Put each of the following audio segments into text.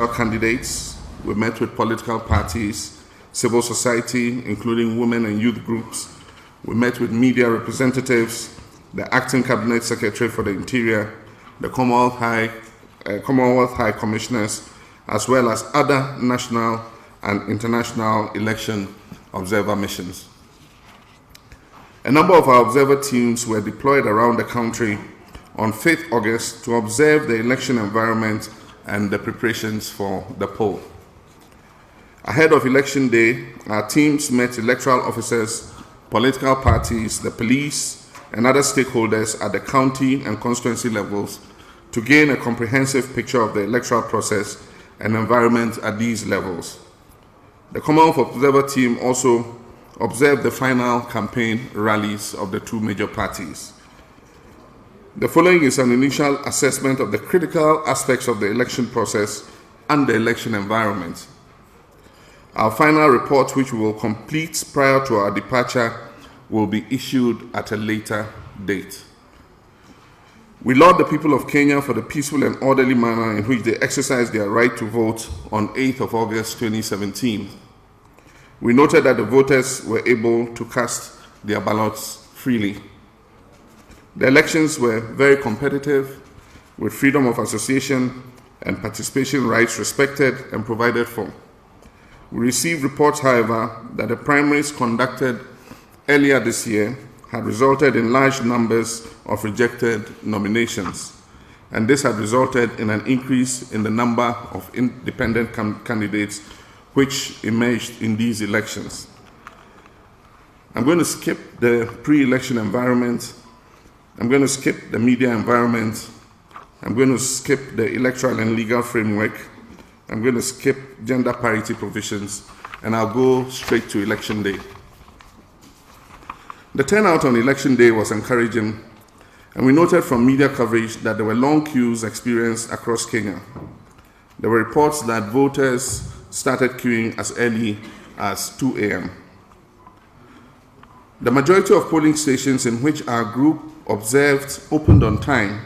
Candidates, we met with political parties, civil society, including women and youth groups. We met with media representatives, the Acting Cabinet Secretary for the Interior, the Commonwealth High Commissioners, as well as other national and international election observer missions. A number of our observer teams were deployed around the country on 5th August to observe the election environment and the preparations for the poll. Ahead of Election Day, our teams met electoral officers, political parties, the police, and other stakeholders at the county and constituency levels to gain a comprehensive picture of the electoral process and environment at these levels. The Commonwealth Observer Team also observed the final campaign rallies of the two major parties. The following is an initial assessment of the critical aspects of the election process and the election environment. Our final report, which we will complete prior to our departure, will be issued at a later date. We laud the people of Kenya for the peaceful and orderly manner in which they exercised their right to vote on 8th of August 2017. We noted that the voters were able to cast their ballots freely. The elections were very competitive, with freedom of association and participation rights respected and provided for. We received reports, however, that the primaries conducted earlier this year had resulted in large numbers of rejected nominations, and this had resulted in an increase in the number of independent candidates which emerged in these elections. I'm going to skip the pre-election environment. I'm going to skip the media environment. I'm going to skip the electoral and legal framework. I'm going to skip gender parity provisions, and I'll go straight to Election Day. The turnout on Election Day was encouraging, and we noted from media coverage that there were long queues experienced across Kenya. There were reports that voters started queuing as early as 2 a.m. The majority of polling stations in which our group observed opened on time,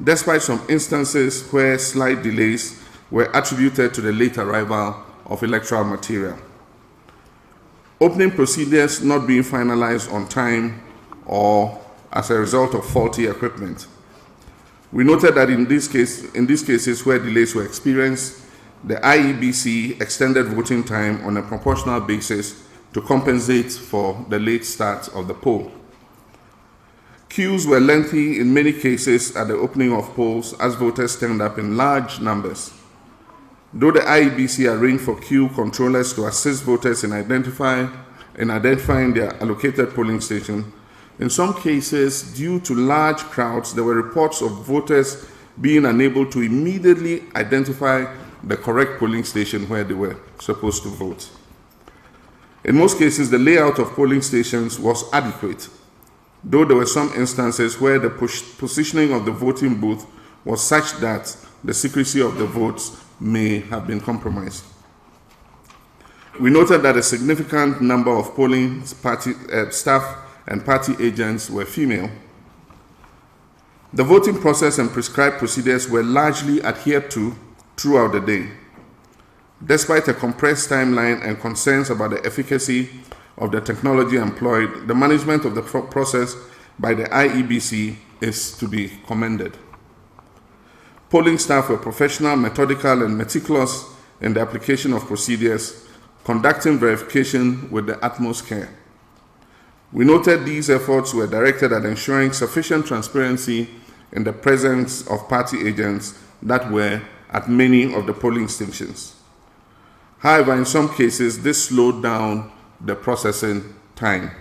despite some instances where slight delays were attributed to the late arrival of electoral material. Opening procedures not being finalized on time or as a result of faulty equipment. We noted that in these cases where delays were experienced, the IEBC extended voting time on a proportional basis to compensate for the late start of the poll. Queues were lengthy in many cases at the opening of polls as voters turned up in large numbers. Though the IEBC arranged for queue controllers to assist voters in identifying their allocated polling station, in some cases, due to large crowds, there were reports of voters being unable to immediately identify the correct polling station where they were supposed to vote. In most cases, the layout of polling stations was adequate, though there were some instances where the positioning of the voting booth was such that the secrecy of the votes may have been compromised. We noted that a significant number of polling staff and party agents were female. The voting process and prescribed procedures were largely adhered to throughout the day. Despite a compressed timeline and concerns about the efficacy of the technology employed, the management of the process by the IEBC is to be commended. Polling staff were professional, methodical, and meticulous in the application of procedures, conducting verification with the utmost care. We noted these efforts were directed at ensuring sufficient transparency in the presence of party agents that were at many of the polling stations. However, in some cases, this slowed down the processing time.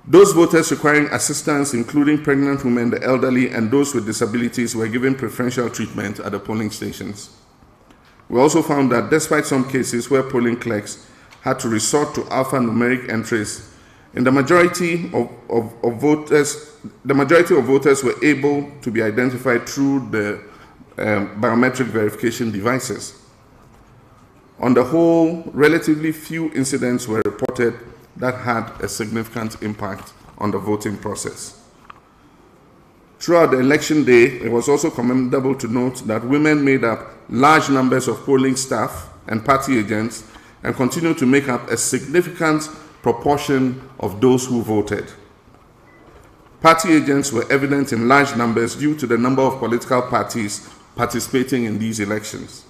Those voters requiring assistance, including pregnant women, the elderly, and those with disabilities, were given preferential treatment at the polling stations. We also found that despite some cases where polling clerks had to resort to alphanumeric entries, in the majority of voters were able to be identified through the biometric verification devices. On the whole, relatively few incidents were reported that had a significant impact on the voting process. Throughout the election day, it was also commendable to note that women made up large numbers of polling staff and party agents and continue to make up a significant proportion of those who voted. Party agents were evident in large numbers due to the number of political parties participating in these elections.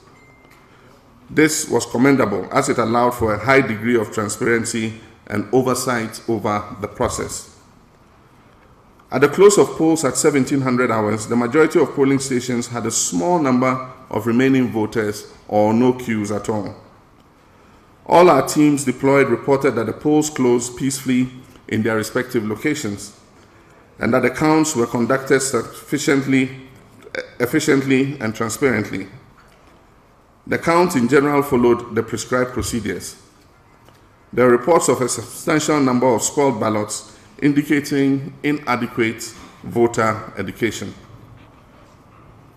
This was commendable as it allowed for a high degree of transparency and oversight over the process. At the close of polls at 1700 hours, the majority of polling stations had a small number of remaining voters or no queues at all. All our teams deployed reported that the polls closed peacefully in their respective locations and that the counts were conducted efficiently and transparently. The count in general followed the prescribed procedures. There are reports of a substantial number of spoiled ballots indicating inadequate voter education.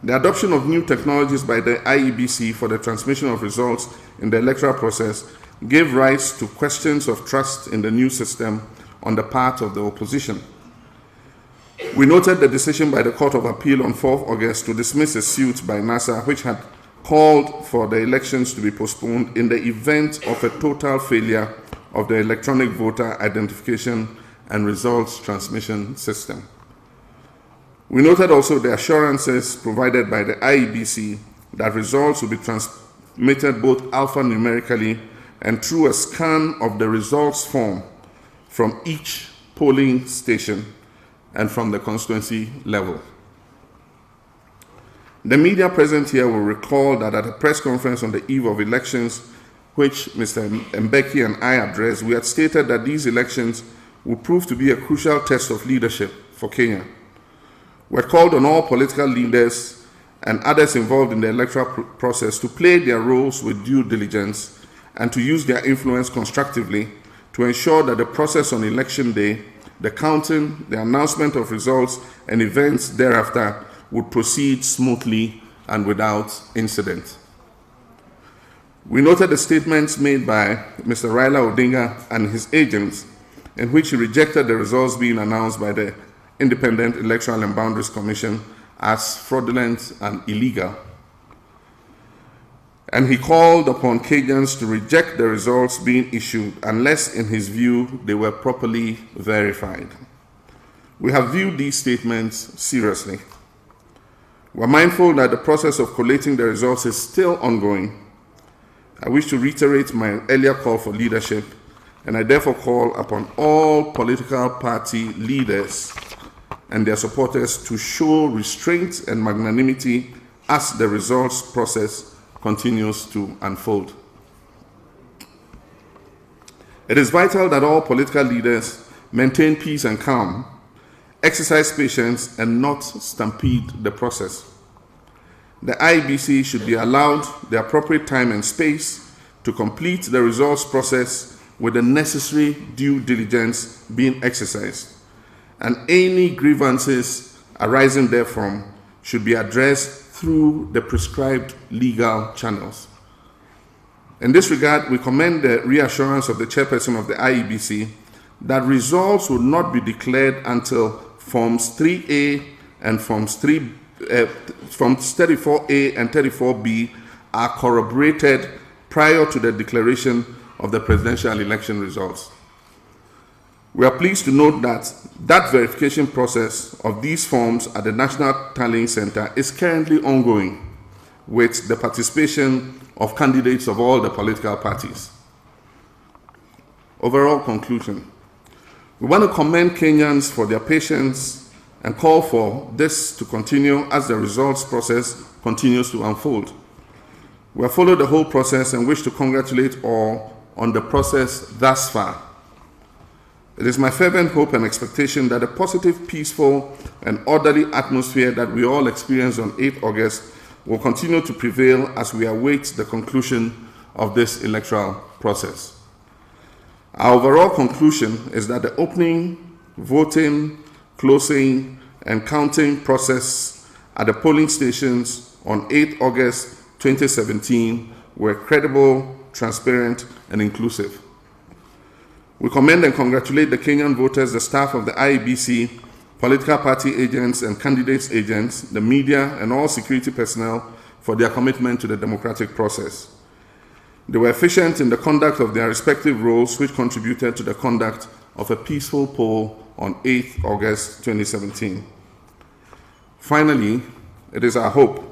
The adoption of new technologies by the IEBC for the transmission of results in the electoral process gave rise to questions of trust in the new system on the part of the opposition. We noted the decision by the Court of Appeal on 4th August to dismiss a suit by NASA which had called for the elections to be postponed in the event of a total failure of the electronic voter identification and results transmission system. We noted also the assurances provided by the IEBC that results will be transmitted both alphanumerically and through a scan of the results form from each polling station and from the constituency level. The media present here will recall that at a press conference on the eve of elections, which Mr. Mbeki and I addressed, we had stated that these elections would prove to be a crucial test of leadership for Kenya. We had called on all political leaders and others involved in the electoral process to play their roles with due diligence and to use their influence constructively to ensure that the process on election day, the counting, the announcement of results, and events thereafter would proceed smoothly and without incident. We noted the statements made by Mr. Raila Odinga and his agents in which he rejected the results being announced by the Independent Electoral and Boundaries Commission as fraudulent and illegal. And he called upon Kenyans to reject the results being issued unless, in his view, they were properly verified. We have viewed these statements seriously. We are mindful that the process of collating the results is still ongoing. I wish to reiterate my earlier call for leadership, and I therefore call upon all political party leaders and their supporters to show restraint and magnanimity as the results process continues to unfold. It is vital that all political leaders maintain peace and calm, exercise patience, and not stampede the process. The IEBC should be allowed the appropriate time and space to complete the results process with the necessary due diligence being exercised, and any grievances arising therefrom should be addressed through the prescribed legal channels. In this regard, we commend the reassurance of the chairperson of the IEBC that results will not be declared until Forms 3A and Forms 34A and 34B are corroborated prior to the declaration of the presidential election results. We are pleased to note that that verification process of these forms at the National Tallying Center is currently ongoing with the participation of candidates of all the political parties. Overall conclusion. We want to commend Kenyans for their patience and call for this to continue as the results process continues to unfold. We have followed the whole process and wish to congratulate all on the process thus far. It is my fervent hope and expectation that a positive, peaceful, and orderly atmosphere that we all experienced on 8th August will continue to prevail as we await the conclusion of this electoral process. Our overall conclusion is that the opening, voting, closing, and counting process at the polling stations on 8th August 2017 were credible, transparent, and inclusive. We commend and congratulate the Kenyan voters, the staff of the IEBC, political party agents and candidates' agents, the media, and all security personnel for their commitment to the democratic process. They were efficient in the conduct of their respective roles, which contributed to the conduct of a peaceful poll on 8th August 2017. Finally, it is our hope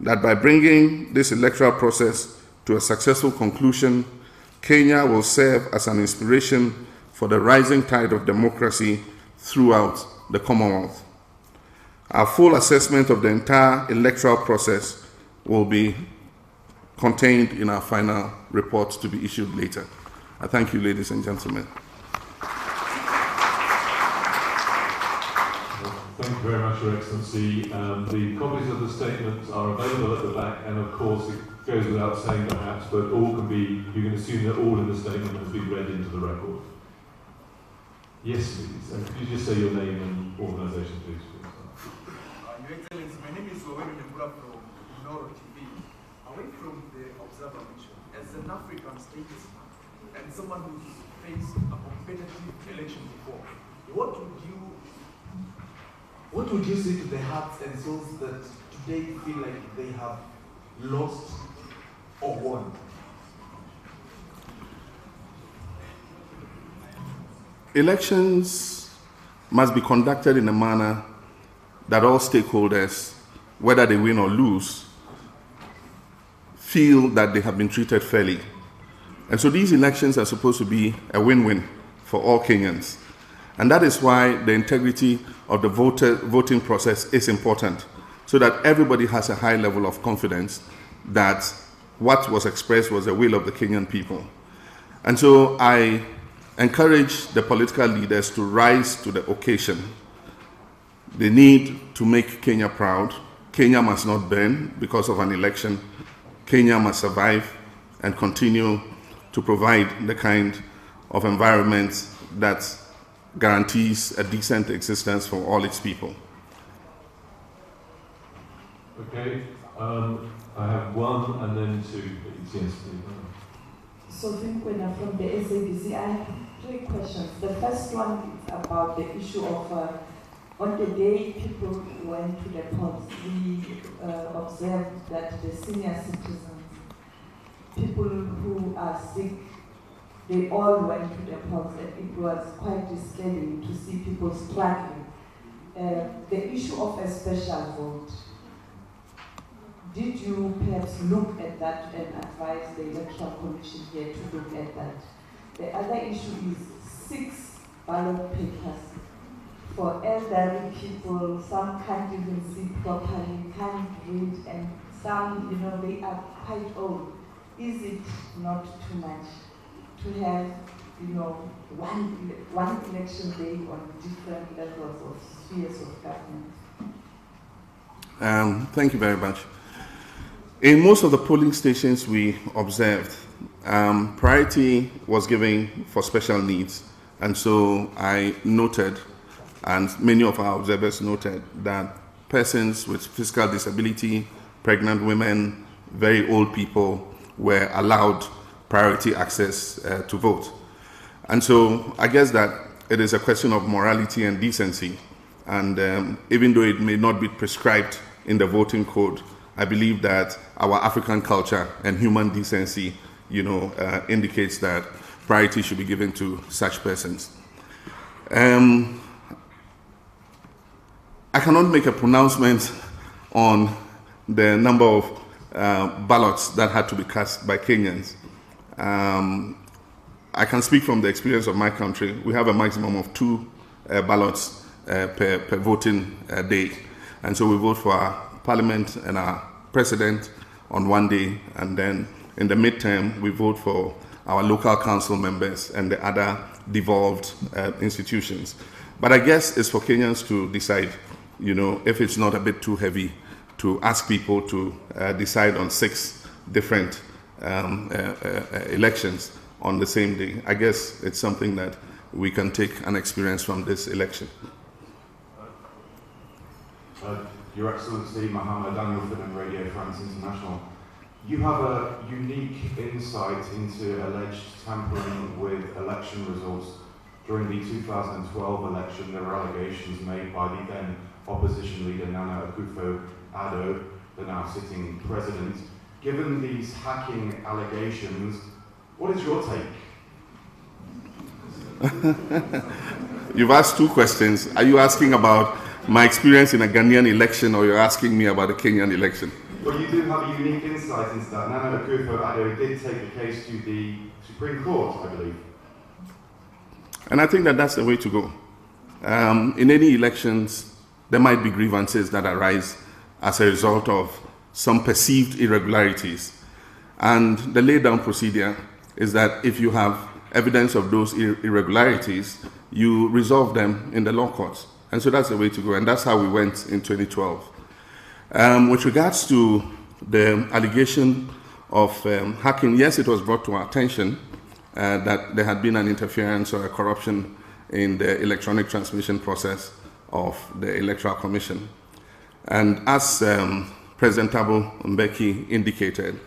that by bringing this electoral process to a successful conclusion, Kenya will serve as an inspiration for the rising tide of democracy throughout the Commonwealth. Our full assessment of the entire electoral process will be contained in our final report to be issued later. I thank you, ladies and gentlemen. Thank you very much, Your Excellency. The copies of the statements are available at the back, and of course it goes without saying perhaps, but all can be, you can assume that all in the statement has been read into the record. Yes, please. And could you just say your name and organisation, please? Your Excellency, my name is Ghanian President from Noro TV. Away from the Observer Mission, as an African statesman and someone who's faced a competitive election before, what would you say to the hearts and souls that today feel like they have lost or won? Elections must be conducted in a manner that all stakeholders, whether they win or lose, feel that they have been treated fairly. And so these elections are supposed to be a win-win for all Kenyans. And that is why the integrity of the voting process is important, so that everybody has a high level of confidence that what was expressed was the will of the Kenyan people. And so I encourage the political leaders to rise to the occasion. They need to make Kenya proud. Kenya must not burn because of an election. Kenya must survive and continue to provide the kind of environment that guarantees a decent existence for all its people. Okay, I have one and then two, please. Yes, please. Sophie Kwena from the SABC. I have 3 questions. The first one is about the issue of on the day people went to the polls, we observed that the senior citizens, people who are sick, they all went to the polls, and it was quite disturbing to see people struggling. The issue of a special vote, did you perhaps look at that and advise the Electoral Commission here to look at that? The other issue is 6 ballot papers for elderly people. Some can't even see properly, can't read, and some, they are quite old. Is it not too much to have, one election day on different levels of spheres of government? Thank you very much. In most of the polling stations we observed, priority was given for special needs. And so I noted, and many of our observers noted, that persons with physical disability, pregnant women, very old people were allowed priority access to vote. And so I guess that it is a question of morality and decency. And even though it may not be prescribed in the voting code, I believe that our African culture and human decency, indicates that priority should be given to such persons. I cannot make a pronouncement on the number of ballots that had to be cast by Kenyans. I can speak from the experience of my country. We have a maximum of 2 ballots per voting day. And so we vote for our parliament and our president on one day, and then in the midterm we vote for our local council members and the other devolved institutions. But I guess it's for Kenyans to decide, if it's not a bit too heavy to ask people to decide on 6 different elections on the same day. I guess it's something that we can take an experience from this election. Your Excellency, Mahama Daniel from Radio France International. You have a unique insight into alleged tampering with election results during the 2012 election, there were allegations made by the then opposition leader Nana Akufo-Addo, the now sitting president. Given these hacking allegations, what is your take? You've asked two questions. Are you asking about my experience in a Ghanaian election, or you're asking me about the Kenyan election? Well, you do have a unique insight into that. Nana Akufo-Addo did take the case to the Supreme Court, I believe. And I think that that's the way to go. In any elections, there might be grievances that arise as a result of some perceived irregularities. And the laid-down procedure is that if you have evidence of those irregularities, you resolve them in the law courts. And so that's the way to go. And that's how we went in 2012. With regards to the allegation of hacking, yes, it was brought to our attention that there had been an interference or a corruption in the electronic transmission process of the Electoral Commission. And as President Thabo Mbeki indicated,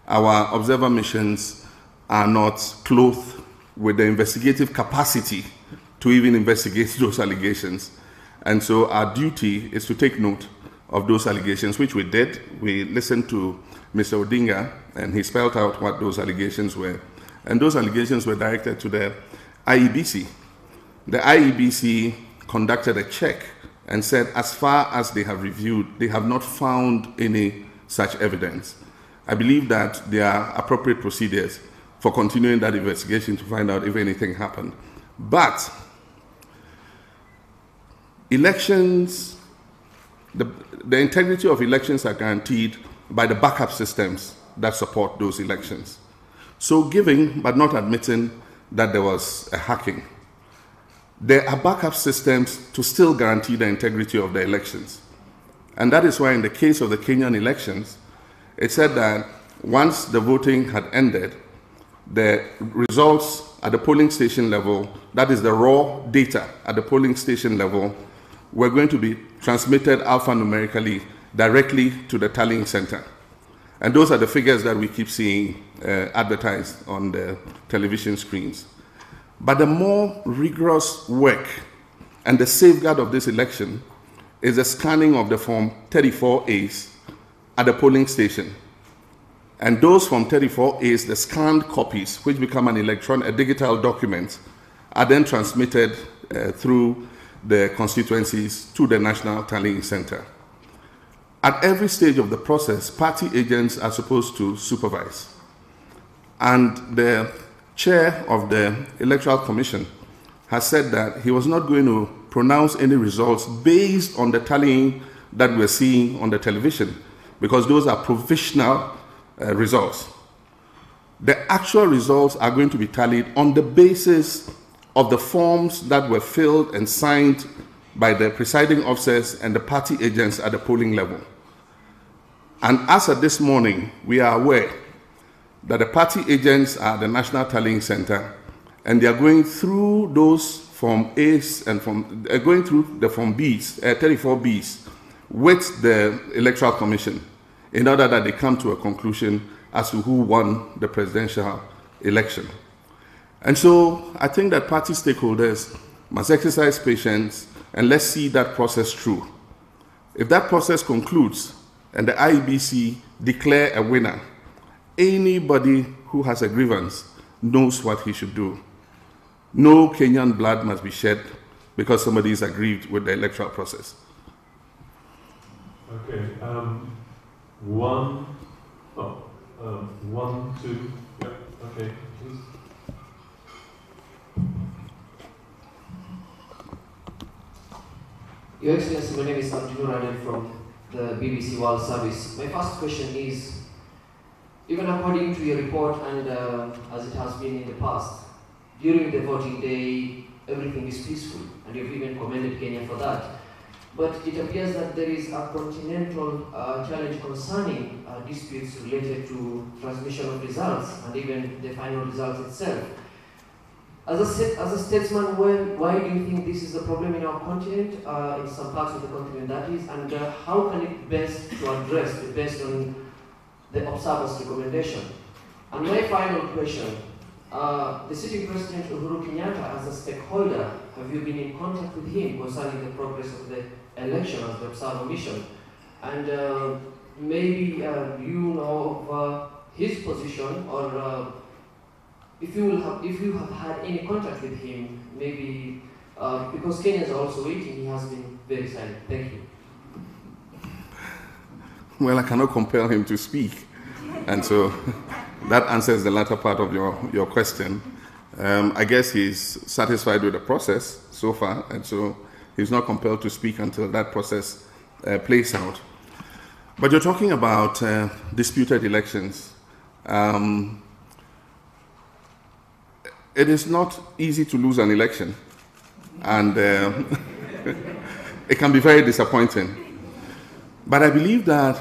our observer missions are not clothed with the investigative capacity to even investigate those allegations. And so our duty is to take note of those allegations, which we did. We listened to Mr. Odinga, and he spelled out what those allegations were. And those allegations were directed to the IEBC. The IEBC conducted a check and said, as far as they have reviewed, they have not found any such evidence. I believe that there are appropriate procedures for continuing that investigation to find out if anything happened. But elections, the integrity of elections are guaranteed by the backup systems that support those elections. So giving, but not admitting that there was a hacking, there are backup systems to still guarantee the integrity of the elections. And that is why in the case of the Kenyan elections, it said that once the voting had ended, the results at the polling station level, that is the raw data at the polling station level, were going to be transmitted alphanumerically directly to the tallying center. And those are the figures that we keep seeing advertised on the television screens. But the more rigorous work and the safeguard of this election is the scanning of the Form 34As at the polling station. And those Form 34As, the scanned copies, which become a digital document, are then transmitted through the constituencies to the National Tallying Center. At every stage of the process, party agents are supposed to supervise. And the chair of the Electoral Commission has said that he was not going to pronounce any results based on the tallying that we're seeing on the television, because those are provisional results. The actual results are going to be tallied on the basis of the forms that were filled and signed by the presiding officers and the party agents at the polling level. And as of this morning, we are aware that the party agents are at the National Tallying Center, and they are going through those Form A's and going through the Form B's, 34B's, with the Electoral Commission, in order that they come to a conclusion as to who won the presidential election. And so I think that party stakeholders must exercise patience, and let's see that process through. If that process concludes and the IEBC declare a winner, anybody who has a grievance knows what he should do. No Kenyan blood must be shed because somebody is aggrieved with the electoral process. Okay. One, two, yeah, okay, please. Your Excellency, my name is Arjun Raden from the BBC World Service. My first question is, even according to your report and as it has been in the past, during the voting day, everything is peaceful, and you've even commended Kenya for that. But it appears that there is a continental challenge concerning disputes related to transmission of results and even the final results itself. As a statesman, why do you think this is a problem in our continent, in some parts of the continent that is, and how can it best to address it based on the observer's recommendation? And my final question The sitting President Uhuru Kenyatta, as a stakeholder, have you been in contact with him concerning the progress of the election as the observer mission? And maybe you know of his position, or if you have had any contact with him, maybe because Kenyans are also waiting, he has been very silent. Thank you. Well, I cannot compel him to speak, and so that answers the latter part of your question. I guess he's satisfied with the process so far, and so he's not compelled to speak until that process plays out. But you're talking about disputed elections. It is not easy to lose an election, and it can be very disappointing. But I believe that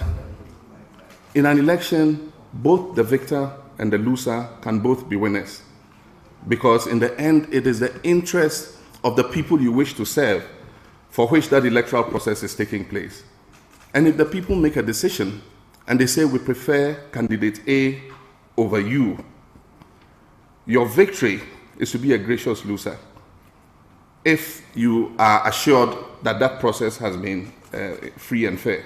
in an election, both the victor and the loser can both be winners. Because in the end, it is the interest of the people you wish to serve for which that electoral process is taking place. And if the people make a decision and they say we prefer candidate A over you, your victory is to be a gracious loser if you are assured that that process has been free and fair.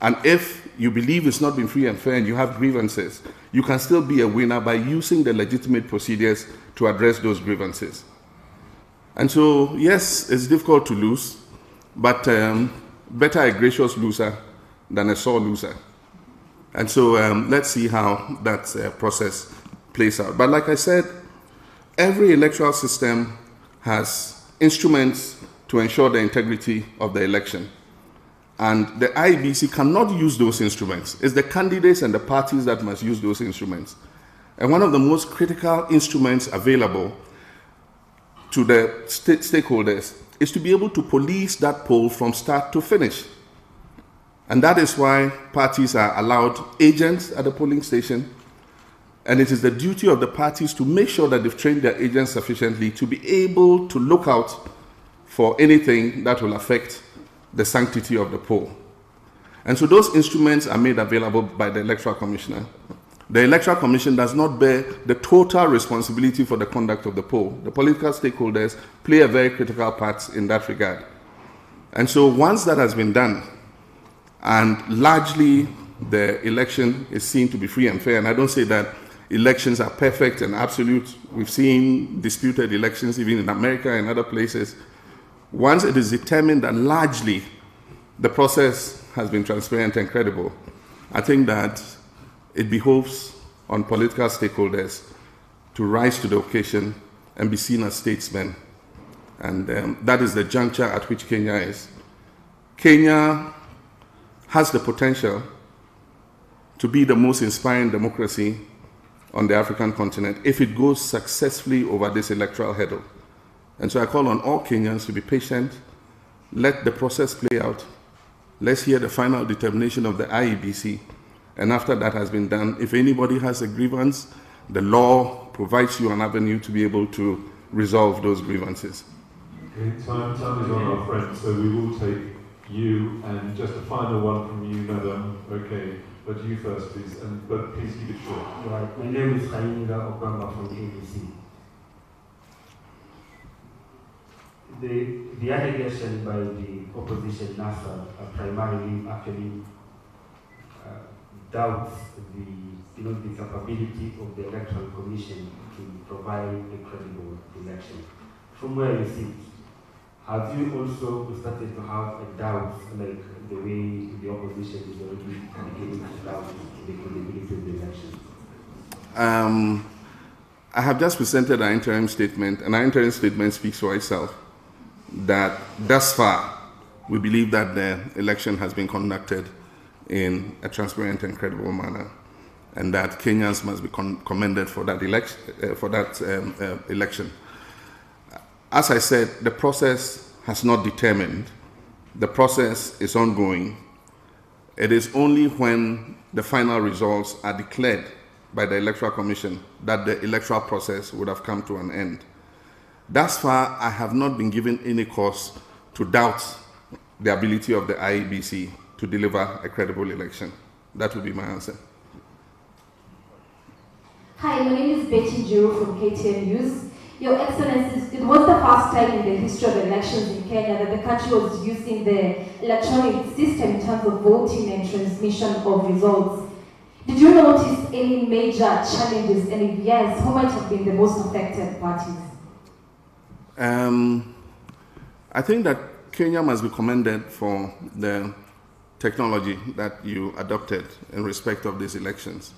And if you believe it's not been free and fair and you have grievances, you can still be a winner by using the legitimate procedures to address those grievances. And so, yes, it's difficult to lose, but better a gracious loser than a sore loser. And so let's see how that process plays out. But like I said, every electoral system has instruments to ensure the integrity of the election. And the IEBC cannot use those instruments. It's the candidates and the parties that must use those instruments. And one of the most critical instruments available to the stakeholders is to be able to police that poll from start to finish. And that is why parties are allowed agents at the polling station. And it is the duty of the parties to make sure that they've trained their agents sufficiently to be able to look out for anything that will affect the sanctity of the poll. And so those instruments are made available by the Electoral Commissioner. The Electoral Commission does not bear the total responsibility for the conduct of the poll. The political stakeholders play a very critical part in that regard. And so once that has been done, and largely the election is seen to be free and fair, and I don't say that elections are perfect and absolute. We've seen disputed elections even in America and other places. Once it is determined that largely the process has been transparent and credible, I think that it behoves on political stakeholders to rise to the occasion and be seen as statesmen. And that is the juncture at which Kenya is. Kenya has the potential to be the most inspiring democracy on the African continent if it goes successfully over this electoral hurdle. And so I call on all Kenyans to be patient, let the process play out, let's hear the final determination of the IEBC, and after that has been done, if anybody has a grievance, the law provides you an avenue to be able to resolve those grievances. Okay, time is on, our friend, so we will take you, and just a final one from you, madam. Okay, but you first, please, but please keep it short. Right, my name is Ghanian President from ABC. The allegation by the opposition NASA primarily actually doubts the capability of the Electoral Commission to provide a credible election. From where you sit, have you also started to have a doubt, like the way the opposition is already beginning to doubt the credibility of the election? I have just presented an interim statement, and our interim statement speaks for itself, that thus far, we believe that the election has been conducted in a transparent and credible manner, and that Kenyans must be commended for that election. As I said, the process has not determined. The process is ongoing. It is only when the final results are declared by the Electoral Commission that the electoral process would have come to an end. Thus far, I have not been given any cause to doubt the ability of the IEBC to deliver a credible election. That would be my answer. Hi, my name is Betty Njuru from KTN News. Your Excellencies, it was the first time in the history of elections in Kenya that the country was using the electronic system in terms of voting and transmission of results. Did you notice any major challenges, and if yes, who might have been the most affected parties? I think that Kenya must be commended for the technology that you adopted in respect of these elections.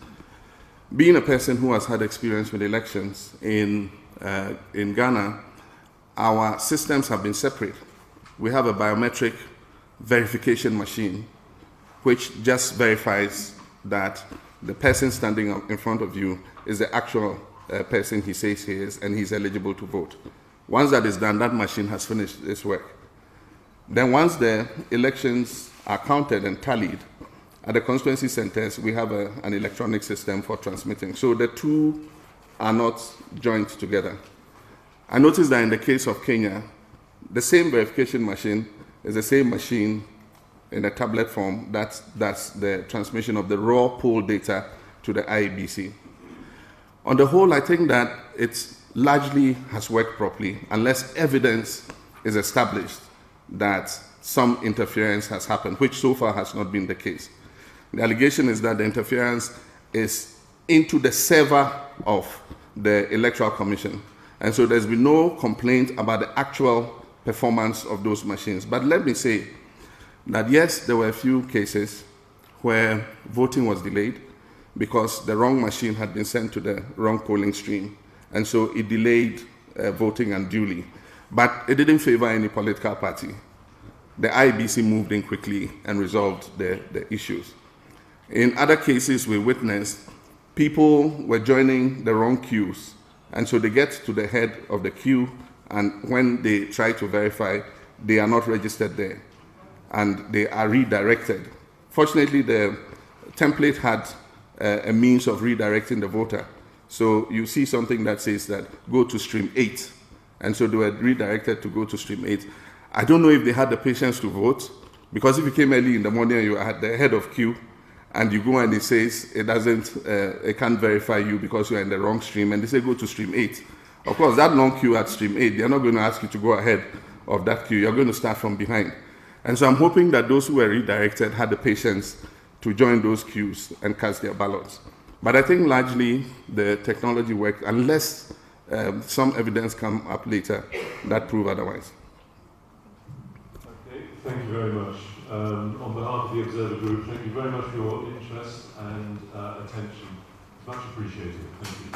Being a person who has had experience with elections in Ghana, our systems have been separate. We have a biometric verification machine which just verifies that the person standing up in front of you is the actual person he says he is, and he's eligible to vote. Once that is done, that machine has finished its work. Then once the elections are counted and tallied, at the constituency centers, we have an electronic system for transmitting. So the two are not joined together. I noticed that in the case of Kenya, the same verification machine is the same machine in a tablet form that's the transmission of the raw poll data to the IEBC. On the whole, I think that it largely has worked properly, unless evidence is established that some interference has happened, which so far has not been the case. The allegation is that the interference is into the server of the Electoral Commission. And so there's been no complaint about the actual performance of those machines. But let me say that yes, there were a few cases where voting was delayed because the wrong machine had been sent to the wrong polling stream. And so it delayed voting unduly. But it didn't favor any political party. The IEBC moved in quickly and resolved the issues. In other cases, we witnessed people were joining the wrong queues. And so they get to the head of the queue, and when they try to verify, they are not registered there, and they are redirected. Fortunately, the template had a means of redirecting the voter. So you see something that says that go to stream 8. And so they were redirected to go to stream 8. I don't know if they had the patience to vote, because if you came early in the morning and you are at the head of queue, and you go and it says it can't verify you because you are in the wrong stream, and they say go to stream 8. Of course, that long queue at stream 8, they're not going to ask you to go ahead of that queue. You're going to start from behind. And so I'm hoping that those who were redirected had the patience to join those queues and cast their ballots. But I think largely the technology worked, unless some evidence come up later that prove otherwise. Okay, thank you very much. On behalf of the Observer Group, thank you very much for your interest and attention. Much appreciated. Thank you.